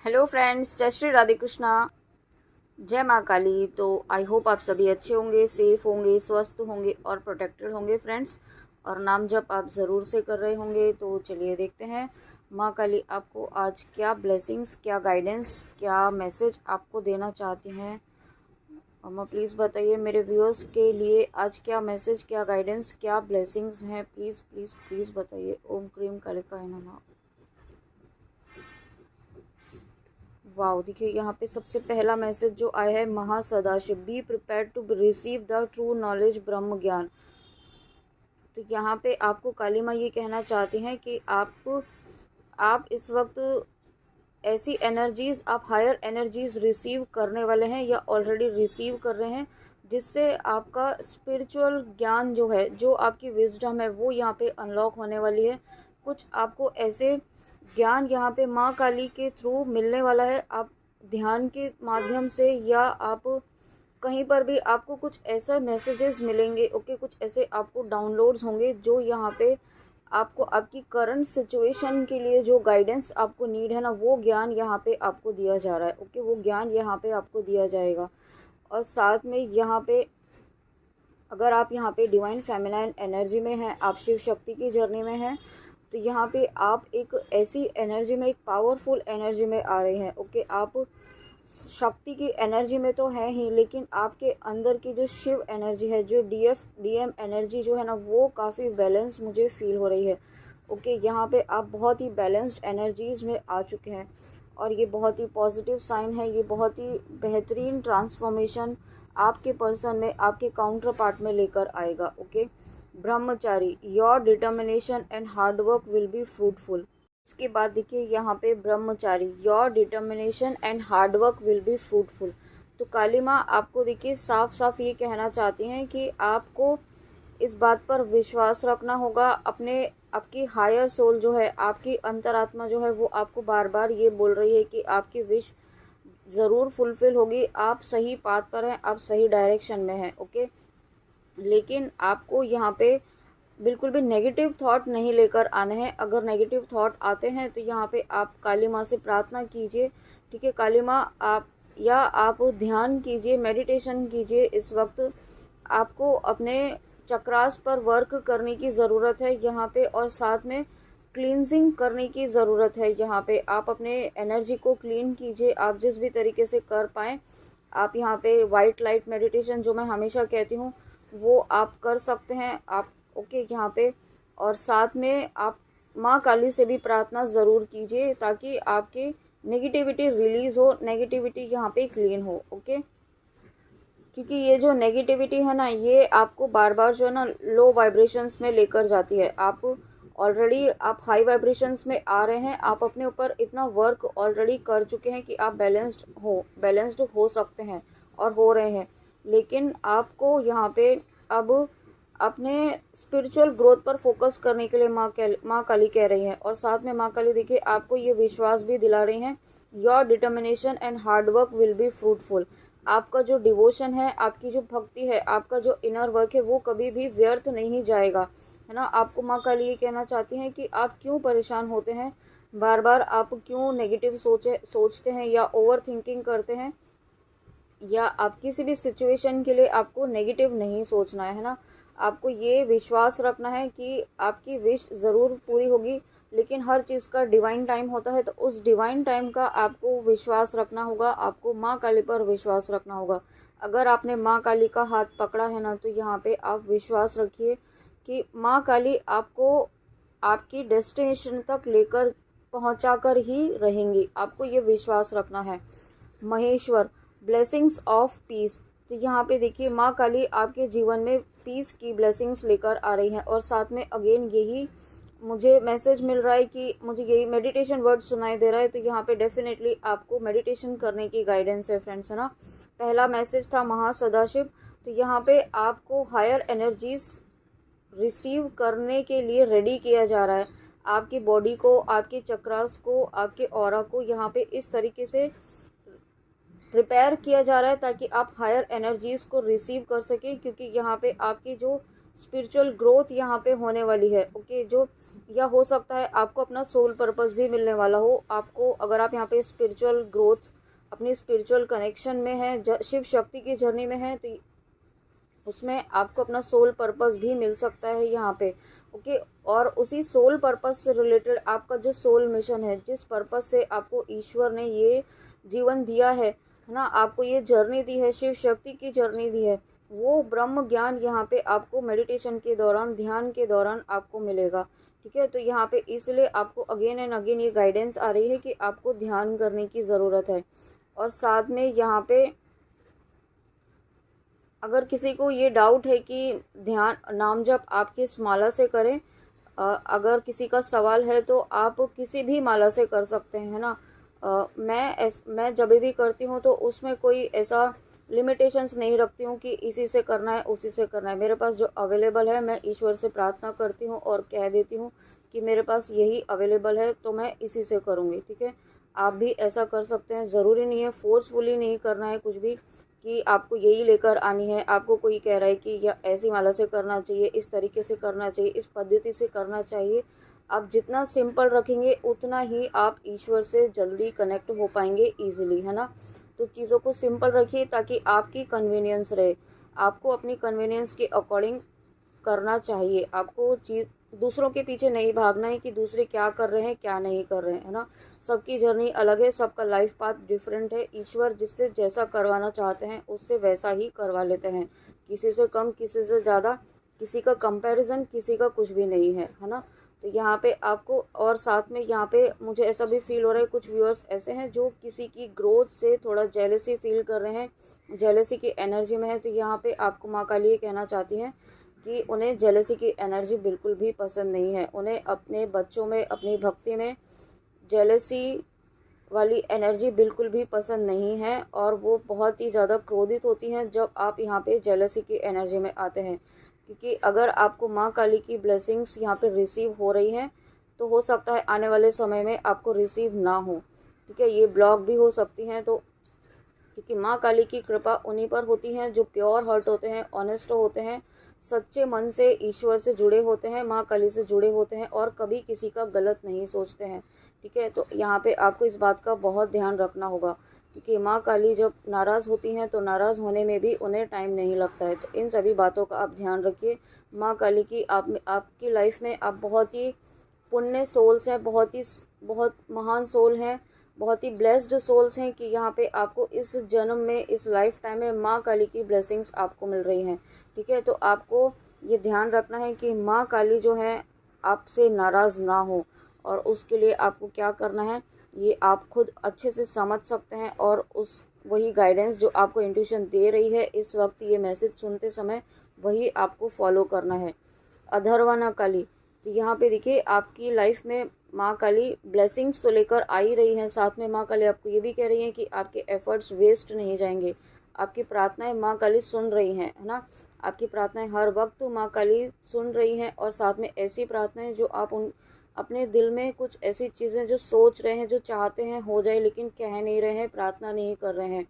Hello friends, जय श्री राधे कृष्णा, जय माँ काली। तो आई होप आप सभी अच्छे होंगे, सेफ होंगे, स्वस्थ होंगे और प्रोटेक्टेड होंगे फ्रेंड्स। और नाम जप आप ज़रूर से कर रहे होंगे। तो चलिए देखते हैं माँ काली आपको आज क्या ब्लेसिंग्स, क्या गाइडेंस, क्या मैसेज आपको देना चाहती हैं। अम्मा प्लीज़ बताइए मेरे व्यूअर्स के लिए आज क्या मैसेज, क्या गाइडेंस, क्या ब्लेसिंग्स हैं। प्लीज़ प्लीज़ प्लीज़ बताइए। ओम क्रीम कालिकाय नमः। वाओ, देखिए यहाँ पे सबसे पहला मैसेज जो आया है, Mahasadashiv, be prepare to receive the true knowledge, ब्रह्म ज्ञान। तो यहाँ पे आपको काली माँ ये कहना चाहती हैं कि आप इस वक्त ऐसी एनर्जीज, आप हायर एनर्जीज रिसीव करने वाले हैं या ऑलरेडी रिसीव कर रहे हैं, जिससे आपका स्पिरिचुअल ज्ञान जो है, जो आपकी विजडम है, वो यहाँ पे अनलॉक होने वाली है। कुछ आपको ऐसे ज्ञान यहाँ पे माँ काली के थ्रू मिलने वाला है। आप ध्यान के माध्यम से या आप कहीं पर भी आपको कुछ ऐसा मैसेजेस मिलेंगे। ओके, कुछ ऐसे आपको डाउनलोड्स होंगे जो यहाँ पे आपको आपकी करंट सिचुएशन के लिए जो गाइडेंस आपको नीड है ना, वो ज्ञान यहाँ पे आपको दिया जा रहा है। ओके, वो ज्ञान यहाँ पे आपको दिया जाएगा। और साथ में यहाँ पे अगर आप यहाँ पे डिवाइन फेमिनाइन एनर्जी में हैं, आप शिव शक्ति की जर्नी में हैं, तो यहाँ पे आप एक ऐसी एनर्जी में, एक पावरफुल एनर्जी में आ रहे हैं। ओके, आप शक्ति की एनर्जी में तो है ही, लेकिन आपके अंदर की जो शिव एनर्जी है, जो डीएम एनर्जी जो है ना, वो काफ़ी बैलेंस मुझे फील हो रही है। ओके, यहाँ पे आप बहुत ही बैलेंस्ड एनर्जीज में आ चुके हैं और ये बहुत ही पॉजिटिव साइन है। ये बहुत ही बेहतरीन ट्रांसफॉर्मेशन आपके पर्सन में, आपके काउंटर पार्ट में लेकर आएगा। Okay, Brahmachari, your determination and hard work will be fruitful. उसके बाद देखिए यहाँ पे ब्रह्मचारी, your determination and hard work will be fruitful. तो काली माँ आपको देखिए साफ साफ ये कहना चाहती हैं कि आपको इस बात पर विश्वास रखना होगा। आपकी हायर सोल जो है, आपकी अंतरात्मा जो है, वो आपको बार बार ये बोल रही है कि आपकी विश ज़रूर फुलफिल होगी। आप सही पाथ पर हैं, आप सही डायरेक्शन में हैं। ओके, लेकिन आपको यहाँ पे बिल्कुल भी नेगेटिव थॉट नहीं लेकर आने हैं। अगर नेगेटिव थॉट आते हैं तो यहाँ पे आप काली माँ से प्रार्थना कीजिए। ठीक है, काली माँ आप ध्यान कीजिए, मेडिटेशन कीजिए। इस वक्त आपको अपने चक्रास पर वर्क करने की ज़रूरत है यहाँ पे, और साथ में क्लींजिंग करने की ज़रूरत है। यहाँ पे आप अपने एनर्जी को क्लीन कीजिए, आप जिस भी तरीके से कर पाएँ। आप यहाँ पे वाइट लाइट मेडिटेशन, जो मैं हमेशा कहती हूँ, वो आप कर सकते हैं। आप ओके यहाँ पे, और साथ में आप माँ काली से भी प्रार्थना ज़रूर कीजिए ताकि आपकी नेगेटिविटी रिलीज़ हो, नेगेटिविटी यहाँ पे क्लीन हो। ओके, क्योंकि ये जो नेगेटिविटी है ना, ये आपको बार बार जो है ना लो वाइब्रेशंस में लेकर जाती है। आप हाई वाइब्रेशंस में आ रहे हैं, आप अपने ऊपर इतना वर्क ऑलरेडी कर चुके हैं कि आप बैलेंस्ड हो सकते हैं और हो रहे हैं। लेकिन आपको यहाँ पे अब अपने स्पिरिचुअल ग्रोथ पर फोकस करने के लिए माँ काली कह रही हैं। और साथ में माँ काली देखिए आपको ये विश्वास भी दिला रही हैं, your determination and hard work will be fruitful. आपका जो डिवोशन है, आपकी जो भक्ति है, आपका जो इनर वर्क है, वो कभी भी व्यर्थ नहीं जाएगा, है ना। आपको माँ काली ये कहना चाहती हैं कि आप क्यों परेशान होते हैं, बार बार आप क्यों नेगेटिव सोचते हैं या ओवर थिंकिंग करते हैं, या आप किसी भी सिचुएशन के लिए आपको नेगेटिव नहीं सोचना है ना। आपको ये विश्वास रखना है कि आपकी विश ज़रूर पूरी होगी, लेकिन हर चीज़ का डिवाइन टाइम होता है। तो उस डिवाइन टाइम का आपको विश्वास रखना होगा, आपको माँ काली पर विश्वास रखना होगा। अगर आपने माँ काली का हाथ पकड़ा है ना, तो यहाँ पे आप विश्वास रखिए कि माँ काली आपको आपकी डेस्टिनेशन तक लेकर पहुँचा कर ही रहेंगी। आपको ये विश्वास रखना है। Maheshwar, blessings of peace. तो यहाँ पे देखिए माँ काली आपके जीवन में पीस की ब्लेसिंग्स लेकर आ रही हैं। और साथ में अगेन यही मुझे मैसेज मिल रहा है कि मुझे यही मेडिटेशन वर्ड सुनाई दे रहा है। तो यहाँ पे डेफिनेटली आपको मेडिटेशन करने की गाइडेंस है फ्रेंड्स, है ना। पहला मैसेज था महासदाशिव। तो यहाँ पे आपको हायर एनर्जीज रिसीव करने के लिए रेडी किया जा रहा है। आपकी बॉडी को, आपके चक्रास को, आपके ऑरा को यहाँ पे इस तरीके से प्रिपेयर किया जा रहा है ताकि आप हायर एनर्जीज़ को रिसीव कर सकें। क्योंकि यहाँ पे आपकी जो स्पिरिचुअल ग्रोथ यहाँ पे होने वाली है। ओके, जो या हो सकता है आपको अपना सोल पर्पस भी मिलने वाला हो। आपको अगर आप यहाँ पे स्पिरिचुअल ग्रोथ, अपनी स्पिरिचुअल कनेक्शन में है, शिव शक्ति की जर्नी में है, तो उसमें आपको अपना सोल पर्पस भी मिल सकता है यहाँ पे। ओके, और उसी सोल पर्पस से रिलेटेड आपका जो सोल मिशन है, जिस पर्पस से आपको ईश्वर ने ये जीवन दिया है ना, आपको ये जर्नी दी है, शिव शक्ति की जर्नी दी है, वो ब्रह्म ज्ञान यहाँ पे आपको मेडिटेशन के दौरान, ध्यान के दौरान आपको मिलेगा। ठीक है, तो यहाँ पे इसलिए आपको अगेन एंड अगेन ये गाइडेंस आ रही है कि आपको ध्यान करने की ज़रूरत है। और साथ में यहाँ पे अगर किसी को ये डाउट है कि ध्यान नाम जप आप किस माला से करें, अगर किसी का सवाल है तो आप किसी भी माला से कर सकते हैं, है ना। मैं जब भी करती हूँ तो उसमें कोई ऐसा लिमिटेशंस नहीं रखती हूँ कि इसी से करना है, उसी से करना है। मेरे पास जो अवेलेबल है मैं ईश्वर से प्रार्थना करती हूँ और कह देती हूँ कि मेरे पास यही अवेलेबल है तो मैं इसी से करूँगी। ठीक है, आप भी ऐसा कर सकते हैं। ज़रूरी नहीं है, फोर्सफुली नहीं करना है कुछ भी कि आपको यही लेकर आनी है। आपको कोई कह रहा है कि या ऐसी माला से करना चाहिए, इस तरीके से करना चाहिए, इस पद्धति से करना चाहिए। आप जितना सिंपल रखेंगे उतना ही आप ईश्वर से जल्दी कनेक्ट हो पाएंगे ईजिली, है ना। तो चीज़ों को सिंपल रखिए ताकि आपकी कन्वीनियंस रहे। आपको अपनी कन्वीनियंस के अकॉर्डिंग करना चाहिए। आपको चीज़ दूसरों के पीछे नहीं भागना है कि दूसरे क्या कर रहे हैं, क्या नहीं कर रहे हैं, है ना। सबकी जर्नी अलग है, सबका लाइफ पाथ डिफरेंट है। ईश्वर जिससे जैसा करवाना चाहते हैं उससे वैसा ही करवा लेते हैं, किसी से कम, किसी से ज़्यादा, किसी का कंपैरिजन किसी का कुछ भी नहीं है ना। तो यहाँ पे आपको, और साथ में यहाँ पे मुझे ऐसा भी फील हो रहा है, कुछ व्यूअर्स ऐसे हैं जो किसी की ग्रोथ से थोड़ा जेलसी फील कर रहे हैं, जेलसी की एनर्जी में है। तो यहाँ पे आपको माँ काली ये कहना चाहती हैं कि उन्हें जेलसी की एनर्जी बिल्कुल भी पसंद नहीं है। उन्हें अपने बच्चों में, अपनी भक्ति में जेलसी वाली एनर्जी बिल्कुल भी पसंद नहीं है, और वो बहुत ही ज़्यादा क्रोधित होती हैं जब आप यहाँ पे जेलसी की एनर्जी में आते हैं। क्योंकि अगर आपको माँ काली की ब्लेसिंग्स यहाँ पे रिसीव हो रही हैं तो हो सकता है आने वाले समय में आपको रिसीव ना हो। ठीक है, ये ब्लॉक भी हो सकती हैं। तो क्योंकि माँ काली की कृपा उन्हीं पर होती है जो प्योर हार्ट होते हैं, ऑनेस्ट होते हैं, सच्चे मन से ईश्वर से जुड़े होते हैं, माँ काली से जुड़े होते हैं, और कभी किसी का गलत नहीं सोचते हैं। ठीक है, तो यहाँ पे आपको इस बात का बहुत ध्यान रखना होगा, क्योंकि माँ काली जब नाराज़ होती हैं तो नाराज़ होने में भी उन्हें टाइम नहीं लगता है। तो इन सभी बातों का आप ध्यान रखिए। माँ काली की आपकी लाइफ में आप बहुत ही पुण्य सोल्स हैं, बहुत महान सोल हैं, बहुत ही ब्लेस्ड सोल्स हैं कि यहाँ पे आपको इस जन्म में, इस लाइफ टाइम में माँ काली की ब्लेसिंग्स आपको मिल रही हैं। ठीक है, तो आपको ये ध्यान रखना है कि माँ काली जो है आपसे नाराज़ ना हो, और उसके लिए आपको क्या करना है ये आप खुद अच्छे से समझ सकते हैं। और उस वही गाइडेंस जो आपको इंट्यूशन दे रही है इस वक्त ये मैसेज सुनते समय, वही आपको फॉलो करना है। अधर्वना काली, तो यहाँ पे देखिए आपकी लाइफ में माँ काली ब्लेसिंग्स तो लेकर आ ही रही हैं, साथ में माँ काली आपको ये भी कह रही हैं कि आपके एफर्ट्स वेस्ट नहीं जाएंगे। आपकी प्रार्थनाएं माँ काली सुन रही हैं, है ना। आपकी प्रार्थनाएं हर वक्त माँ काली सुन रही हैं, और साथ में ऐसी प्रार्थनाएं जो आप उन अपने दिल में कुछ ऐसी चीज़ें जो सोच रहे हैं, जो चाहते हैं हो जाए लेकिन कह नहीं रहे हैं, प्रार्थना नहीं कर रहे हैं,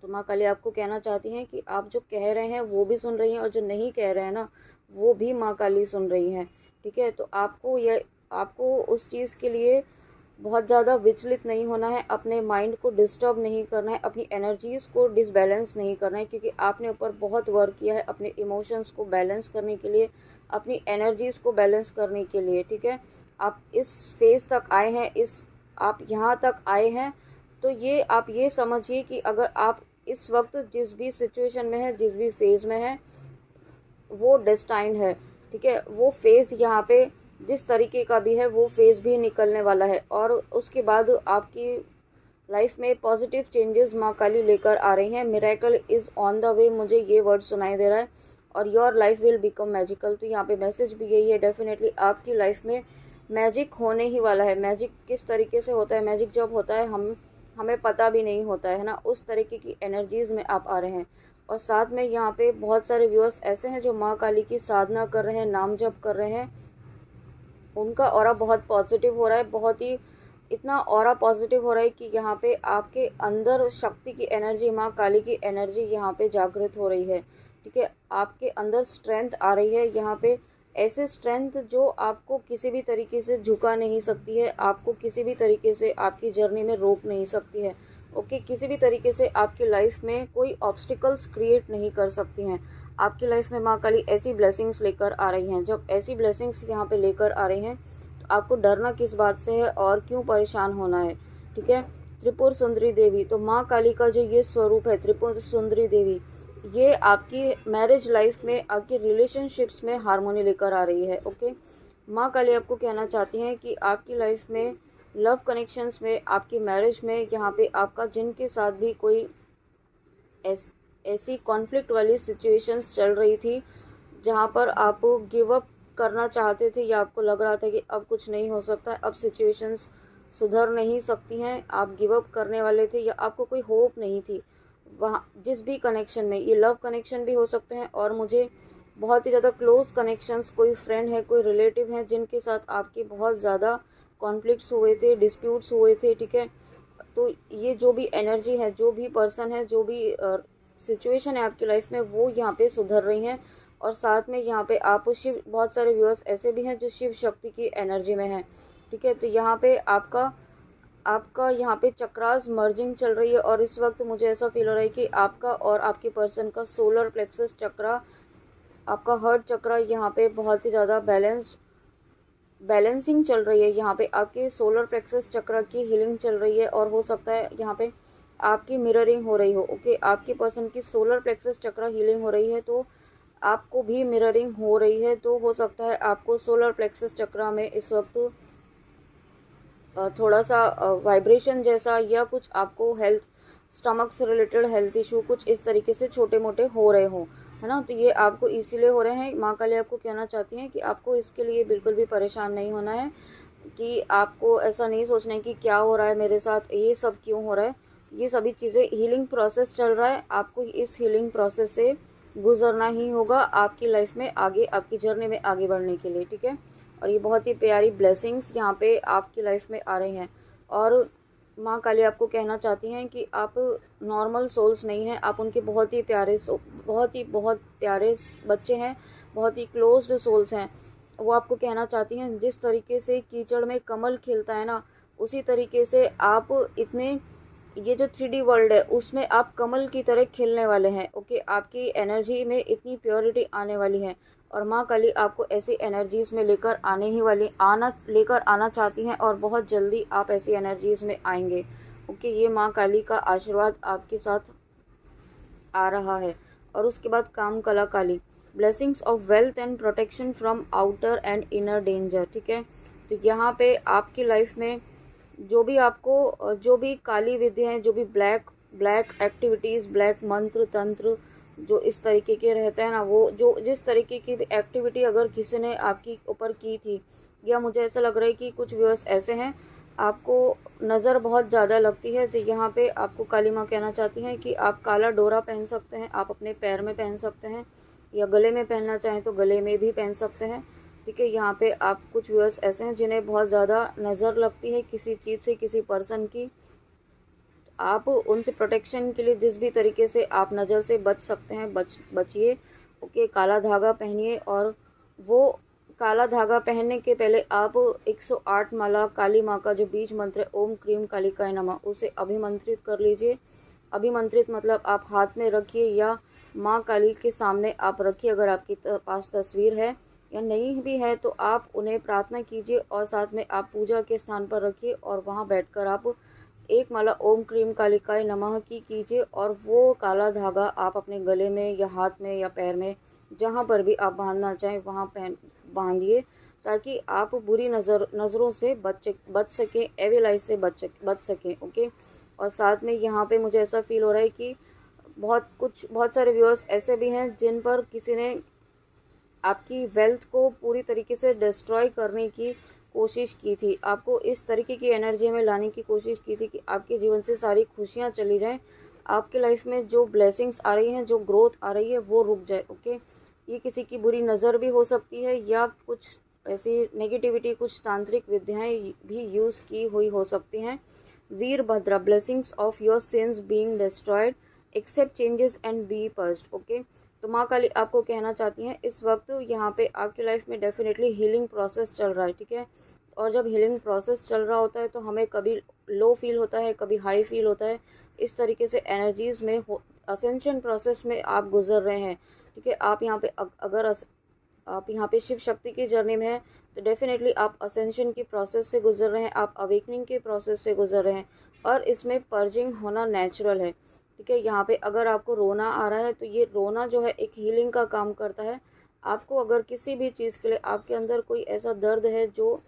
तो माँ काली आपको कहना चाहती हैं कि आप जो कह रहे हैं वो भी सुन रही हैं, और जो नहीं कह रहे हैं ना वो भी माँ काली सुन रही हैं। ठीक है, तो आपको उस चीज़ के लिए बहुत ज़्यादा विचलित नहीं होना है, अपने माइंड को डिस्टर्ब नहीं करना है, अपनी एनर्जीज़ को डिसबैलेंस नहीं करना है, क्योंकि आपने ऊपर बहुत वर्क किया है अपने इमोशंस को बैलेंस करने के लिए, अपनी एनर्जीज़ को बैलेंस करने के लिए। ठीक है, आप इस फेज़ तक आए हैं, आप यहाँ तक आए हैं, तो ये आप ये समझिए कि अगर आप इस वक्त जिस भी सिचुएशन में है, जिस भी फेज़ में है, वो डेस्टाइंड है। ठीक है, वो फेज़ यहाँ पे जिस तरीके का भी है वो फेज़ भी निकलने वाला है, और उसके बाद आपकी लाइफ में पॉजिटिव चेंजेस माँ काली लेकर आ रही हैं। Miracle is on the way, मुझे ये वर्ड सुनाई दे रहा है, और your life will become magical. तो यहाँ पे मैसेज भी यही है, डेफिनेटली आपकी लाइफ में मैजिक होने ही वाला है। मैजिक किस तरीके से होता है, मैजिक जब होता है हमें पता भी नहीं होता है ना, उस तरीके की एनर्जीज़ में आप आ रहे हैं। और साथ में यहाँ पे बहुत सारे व्यूअर्स ऐसे हैं जो माँ काली की साधना कर रहे हैं, नाम जप कर रहे हैं, उनका ऑरा बहुत पॉजिटिव हो रहा है, बहुत ही इतना ऑरा पॉजिटिव हो रहा है कि यहाँ पे आपके अंदर शक्ति की एनर्जी, माँ काली की एनर्जी यहाँ पे जागृत हो रही है। ठीक है, आपके अंदर स्ट्रेंथ आ रही है, यहाँ पे ऐसे स्ट्रेंथ जो आपको किसी भी तरीके से झुका नहीं सकती है, आपको किसी भी तरीके से आपकी जर्नी में रोक नहीं सकती है। ओके, किसी भी तरीके से आपकी लाइफ में कोई ऑब्स्टिकल्स क्रिएट नहीं कर सकती हैं। आपकी लाइफ में माँ काली ऐसी ब्लेसिंग्स लेकर आ रही हैं। जब ऐसी ब्लेसिंग्स यहाँ पे लेकर आ रही हैं तो आपको डरना किस बात से है और क्यों परेशान होना है, ठीक है। त्रिपुर सुंदरी देवी, तो माँ काली का जो ये स्वरूप है त्रिपुर सुंदरी देवी, ये आपकी मैरिज लाइफ में, आपके रिलेशनशिप्स में हार्मोनी लेकर आ रही है। ओके, माँ काली आपको कहना चाहती हैं कि आपकी लाइफ में, लव कनेक्शंस में, आपकी मैरिज में, यहाँ पे आपका जिनके साथ भी कोई ऐसी कॉन्फ्लिक्ट वाली सिचुएशंस चल रही थी जहाँ पर आप गिव अप करना चाहते थे या आपको लग रहा था कि अब कुछ नहीं हो सकता है, अब सिचुएशंस सुधर नहीं सकती हैं, आप गिव अप करने वाले थे या आपको कोई होप नहीं थी, वहाँ जिस भी कनेक्शन में, ये लव कनेक्शन भी हो सकते हैं और मुझे बहुत ही ज़्यादा क्लोज कनेक्शंस, कोई फ्रेंड है, कोई रिलेटिव हैं जिनके साथ आपके बहुत ज़्यादा कॉन्फ्लिक्ट्स हुए थे, डिस्प्यूट्स हुए थे, ठीक है। तो ये जो भी एनर्जी है, जो भी पर्सन है, जो भी सिचुएशन है आपकी लाइफ में, वो यहाँ पे सुधर रही हैं। और साथ में यहाँ पे आप शिव, बहुत सारे व्यूअर्स ऐसे भी हैं जो शिव शक्ति की एनर्जी में हैं, ठीक है। तो यहाँ पे आपका यहाँ पे चक्रास मर्जिंग चल रही है और इस वक्त मुझे ऐसा फील हो रहा है कि आपका और आपके पर्सन का सोलर प्लेक्सस चक्रा, आपका हार्ट चक्रा यहाँ पे बहुत ही ज़्यादा बैलेंसिंग चल रही है। यहाँ पे आपके सोलर प्लेक्सस चक्र की हीलिंग चल रही है और हो सकता है यहाँ पे आपकी मिररिंग हो रही हो। ओके, आपके पर्सन की सोलर प्लेक्सस चक्र हीलिंग हो रही है तो आपको भी मिररिंग हो रही है, तो हो सकता है आपको सोलर प्लेक्सस चक्र में इस वक्त थोड़ा सा वाइब्रेशन जैसा या कुछ आपको हेल्थ, स्टमक से रिलेटेड हेल्थ इशू कुछ इस तरीके से छोटे मोटे हो रहे हो, है ना। तो ये आपको इसीलिए हो रहे हैं। माँ काली आपको कहना चाहती हैं कि आपको इसके लिए बिल्कुल भी परेशान नहीं होना है, कि आपको ऐसा नहीं सोचना है कि क्या हो रहा है मेरे साथ, ये सब क्यों हो रहा है। ये सभी चीज़ें, हीलिंग प्रोसेस चल रहा है, आपको इस हीलिंग प्रोसेस से गुजरना ही होगा आपकी लाइफ में आगे, आपकी जर्नी में आगे बढ़ने के लिए, ठीक है। और ये बहुत ही प्यारी ब्लेसिंग्स यहाँ पे आपकी लाइफ में आ रही हैं। और माँ काली आपको कहना चाहती हैं कि आप नॉर्मल सोल्स नहीं हैं, आप उनके बहुत ही बहुत प्यारे बच्चे हैं, बहुत ही क्लोज्ड सोल्स हैं। वो आपको कहना चाहती हैं जिस तरीके से कीचड़ में कमल खिलता है ना, उसी तरीके से आप इतने, ये जो 3D वर्ल्ड है उसमें आप कमल की तरह खिलने वाले हैं। ओके, आपकी एनर्जी में इतनी प्योरिटी आने वाली है और माँ काली आपको ऐसी एनर्जीज में लेकर आना चाहती हैं और बहुत जल्दी आप ऐसी एनर्जीज में आएंगे। ओके, ये माँ काली का आशीर्वाद आपके साथ आ रहा है। और उसके बाद Kama Kala Kali, blessings of wealth and protection from outer and inner danger, ठीक है। तो यहाँ पे आपकी लाइफ में जो भी काली विद्याएं, जो भी ब्लैक एक्टिविटीज़, ब्लैक मंत्र तंत्र जो इस तरीके के रहते हैं ना, वो जो जिस तरीके की भी एक्टिविटी अगर किसी ने आपकी ऊपर की थी, या मुझे ऐसा लग रहा है कि कुछ व्यूअर्स ऐसे हैं आपको नज़र बहुत ज़्यादा लगती है, तो यहाँ पे आपको काली माँ कहना चाहती हैं कि आप काला डोरा पहन सकते हैं, आप अपने पैर में पहन सकते हैं या गले में पहनना चाहें तो गले में भी पहन सकते हैं, ठीक है। यहाँ पे आप कुछ व्यूअर्स ऐसे हैं जिन्हें बहुत ज़्यादा नज़र लगती है किसी चीज़ से, किसी पर्सन की, आप उनसे प्रोटेक्शन के लिए जिस भी तरीके से आप नज़र से बच सकते हैं बचिए। ओके, काला धागा पहनिए और वो काला धागा पहनने के पहले आप 108 माला काली माँ का जो बीज मंत्र है ओम क्रीम कालिकाय नमः, उसे अभिमंत्रित कर लीजिए। अभिमंत्रित मतलब आप हाथ में रखिए या माँ काली के सामने आप रखिए, अगर आपके पास तस्वीर है या नहीं भी है तो आप उन्हें प्रार्थना कीजिए और साथ में आप पूजा के स्थान पर रखिए और वहाँ बैठकर आप एक माला ओम क्रीम कालिकाय नमः की कीजिए और वो काला धागा आप अपने गले में या हाथ में या पैर में, जहाँ पर भी आप बांधना चाहें वहाँ बांधिए, ताकि आप बुरी नज़रों से बच सकें, एविल आई से बच सकें। ओके, और साथ में यहाँ पे मुझे ऐसा फील हो रहा है कि बहुत सारे व्यूअर्स ऐसे भी हैं जिन पर किसी ने आपकी वेल्थ को पूरी तरीके से डिस्ट्रॉय करने की कोशिश की थी, आपको इस तरीके की एनर्जी में लाने की कोशिश की थी कि आपके जीवन से सारी खुशियाँ चली जाएं, आपके लाइफ में जो ब्लेसिंग्स आ रही हैं, जो ग्रोथ आ रही है वो रुक जाए। ओके, ये किसी की बुरी नज़र भी हो सकती है या कुछ ऐसी नेगेटिविटी, कुछ तांत्रिक विद्याएं भी यूज़ की हुई हो सकती हैं। Veerabhadra, blessings of your sins being destroyed, accept changes and be पर्स्ट। ओके, तो माँ काली आपको कहना चाहती हैं इस वक्त यहाँ पे आपकी लाइफ में डेफिनेटली हीलिंग प्रोसेस चल रहा है, ठीक है। और जब हीलिंग प्रोसेस चल रहा होता है तो हमें कभी लो फील होता है, कभी हाई फील होता है। इस तरीके से एनर्जीज़ में असेंशन प्रोसेस में आप गुजर रहे हैं, ठीक है। आप यहाँ पे अगर आप यहाँ पे शिव शक्ति की जर्नी में हैं तो डेफिनेटली आप असेंशन की प्रोसेस से गुजर रहे हैं, आप अवेकनिंग के प्रोसेस से गुजर रहे हैं, और इसमें पर्जिंग होना नेचुरल है, ठीक है। यहाँ पे अगर आपको रोना आ रहा है तो ये रोना जो है एक हीलिंग का काम करता है। आपको अगर किसी भी चीज़ के लिए आपके अंदर कोई ऐसा दर्द है जो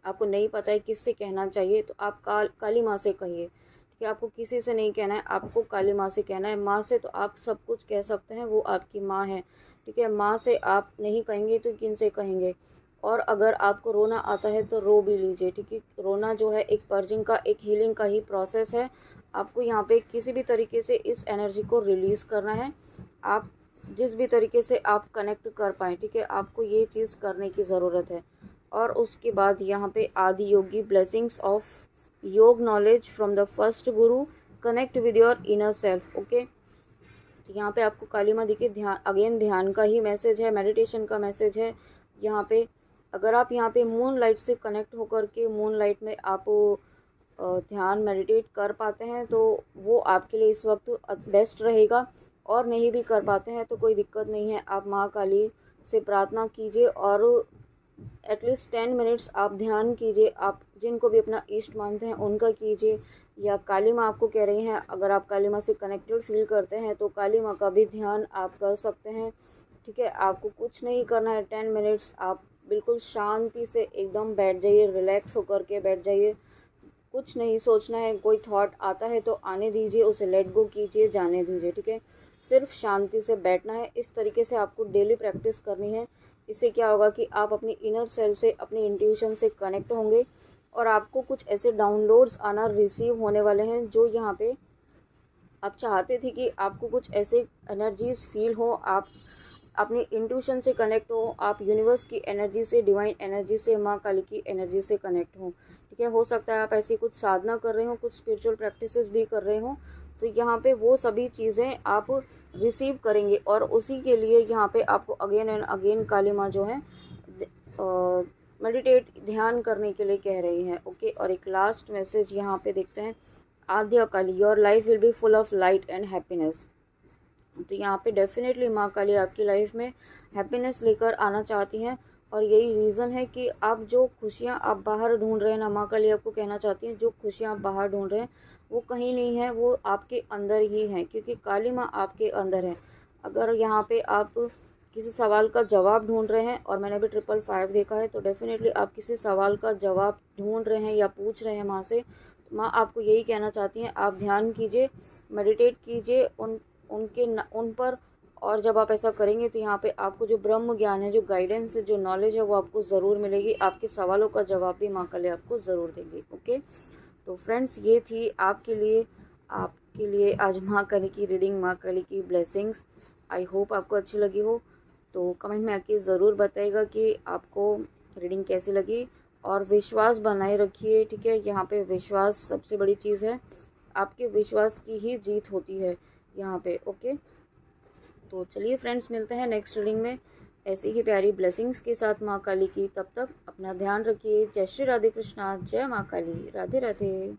आपको नहीं पता है किससे कहना चाहिए, तो आप काली माँ से कहिए, ठीक है। आपको किसी से नहीं कहना है, आपको काली माँ से कहना है। माँ से तो आप सब कुछ कह सकते हैं, वो आपकी माँ है, ठीक है। माँ से आप नहीं कहेंगे तो किन से कहेंगे। और अगर आपको रोना आता है तो रो भी लीजिए, ठीक है। रोना जो है एक पर्जिंग का, एक हीलिंग का ही प्रोसेस है। आपको यहाँ पे किसी भी तरीके से इस एनर्जी को रिलीज़ करना है। आप जिस भी तरीके से आप कनेक्ट कर पाएँ, ठीक है, आपको ये चीज़ करने की ज़रूरत है। और उसके बाद यहाँ पे आदि योगी ब्लेसिंग्स ऑफ योग knowledge from the first Guru, connect with your inner self, okay. तो यहाँ पे आपको काली माँ देखिए, ध्यान अगेन ध्यान का ही मैसेज है, मेडिटेशन का मैसेज है। यहाँ पे अगर आप यहाँ पे मून लाइट से कनेक्ट होकर के मून लाइट में आप ध्यान मेडिटेट कर पाते हैं तो वो आपके लिए इस वक्त बेस्ट रहेगा। और नहीं भी कर पाते हैं तो कोई दिक्कत नहीं है, आप माँ काली से प्रार्थना कीजिए और एटलीस्ट 10 मिनट्स आप ध्यान कीजिए। आप जिनको भी अपना इष्ट मानते हैं उनका कीजिए, या काली माँ आपको कह रही हैं, अगर आप काली माँ से कनेक्टेड फील करते हैं तो काली माँ का भी ध्यान आप कर सकते हैं, ठीक है। आपको कुछ नहीं करना है, 10 मिनट्स आप बिल्कुल शांति से एकदम बैठ जाइए, रिलैक्स होकर के बैठ जाइए। कुछ नहीं सोचना है, कोई थॉट आता है तो आने दीजिए, उसे लेट गो कीजिए, जाने दीजिए, ठीक है। सिर्फ शांति से बैठना है। इस तरीके से आपको डेली प्रैक्टिस करनी है। इससे क्या होगा कि आप अपनी इनर सेल्फ से, अपनी इंट्यूशन से कनेक्ट होंगे और आपको कुछ ऐसे डाउनलोड्स आना रिसीव होने वाले हैं जो यहाँ पे आप चाहते थे कि आपको कुछ ऐसे एनर्जीज फील हो, आप अपनी इंट्यूशन से कनेक्ट हो, आप यूनिवर्स की एनर्जी से, डिवाइन एनर्जी से, माँ काली की एनर्जी से कनेक्ट हो, ठीक है। हो सकता है आप ऐसी कुछ साधना कर रहे हो, कुछ स्पिरिचुअल प्रैक्टिसेस भी कर रहे हो, तो यहाँ पे वो सभी चीज़ें आप रिसीव करेंगे। और उसी के लिए यहाँ पे आपको अगेन एंड अगेन काली माँ जो है मेडिटेट, ध्यान करने के लिए कह रही हैं, ओके। और एक लास्ट मैसेज यहाँ पे देखते हैं, Adya Kali, your life will be full of light and happiness. तो यहाँ पे डेफिनेटली माँ काली आपकी लाइफ में हैप्पीनेस लेकर आना चाहती हैं। और यही रीज़न है कि आप जो खुशियाँ आप बाहर ढूंढ रहे हैं ना, माँ काली आपको कहना चाहती हैं जो खुशियाँ आप बाहर ढूंढ रहे हैं वो कहीं नहीं है, वो आपके अंदर ही हैं, क्योंकि काली माँ आपके अंदर है। अगर यहाँ पे आप किसी सवाल का जवाब ढूंढ रहे हैं, और मैंने भी 555 देखा है, तो डेफिनेटली आप किसी सवाल का जवाब ढूंढ रहे हैं या पूछ रहे हैं माँ से, तो माँ आपको यही कहना चाहती हैं, आप ध्यान कीजिए, मेडिटेट कीजिए उन पर। और जब आप ऐसा करेंगे तो यहाँ पे आपको जो ब्रह्म ज्ञान है, जो गाइडेंस है, जो नॉलेज है, वो आपको ज़रूर मिलेगी। आपके सवालों का जवाब भी माँ काली आपको ज़रूर देंगे, ओके। तो फ्रेंड्स, ये थी आपके लिए आज माँ काली की रीडिंग, माँ काली की ब्लेसिंग्स। आई होप आपको अच्छी लगी हो। तो कमेंट में आके ज़रूर बताइएगा कि आपको रीडिंग कैसी लगी। और विश्वास बनाए रखिए, ठीक है। यहाँ पे विश्वास सबसे बड़ी चीज़ है, आपके विश्वास की ही जीत होती है यहाँ पे, ओके। तो चलिए फ्रेंड्स, मिलते हैं नेक्स्ट रीडिंग में ऐसी ही प्यारी ब्लेसिंग्स के साथ माँ काली की। तब तक अपना ध्यान रखिए। जय श्री राधे कृष्णा, जय माँ काली, राधे राधे।